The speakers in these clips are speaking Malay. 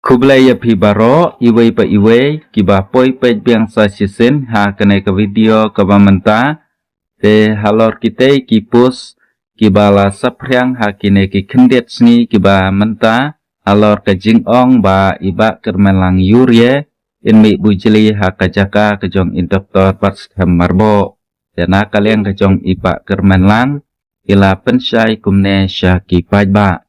Kublai ya pi baro iwe pa iwe kiba poi pej biang sa sisin ha kene ke video ke bamenta te halor kita kipus kiba la sapriang ha kine ki kendet sni kiba menta halor ke jingong ba iba kermelang yurie in mi bujeli ha kajaka kejong indoktor pas marbo dana kalian kejong iba kermenlang ila pensai kumne syaki pajba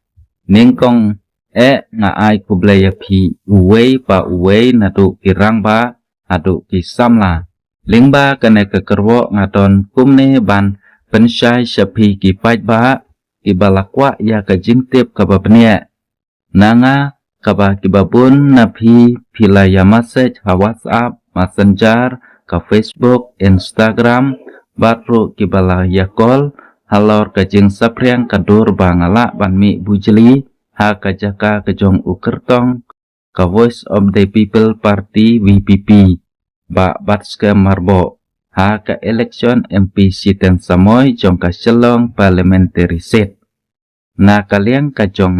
ningkong nga ai kublai ya pi uwei pa uwei nadu kirang ba adu kisamla lingba kene kekerwo ngadon kumne ban pensai syapi ki pajba ibalakwa ya kajingtip kababnia nanga kaba kibabun napi pila ya message ha WhatsApp Messenger ka Facebook Instagram batru kibala ya call halor kajing sapriang kadur bangala banmi bujeli ha kajaka kejong ukertong ka Voice of the People Party VPP ba batske marbo ha ka election MP Siten Samoy jong ka selong parliamentary seat na kaliang kajong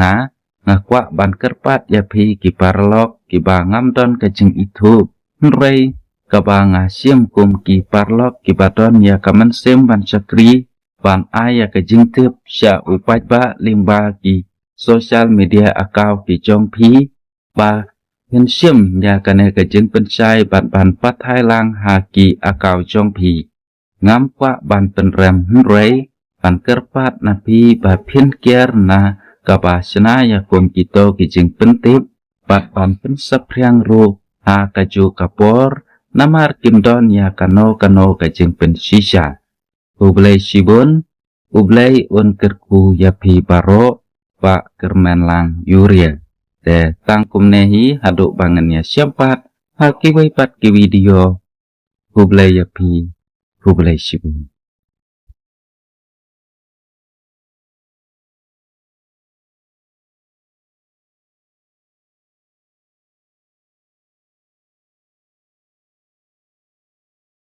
ngakwa ban kerpat ya pi ki parlok ki bangam don kajing itu nrei ka banga sim kum ki parlok ki badon ya kamen sim ban sakri ban aya kajing tip sya upaj ba limba ki social media akau ki jong pi ba hensim ya kane kejing pensai ban pat hai lang ha ki akau jong pi ngam kwa ban penrem nrei ban kerpat na pi ba pin kier na kaba sena ya kum kito kijing pentip bat ban pensapriang ru ha kaju kapor namar kindon ya kano kajing pensisa ublai sibun ublai un kerku ya pi baro Pak kermenlang yuria te tangkum nehi haduk bangannya siampat haki waipat ki video hublai yapi hublai sibun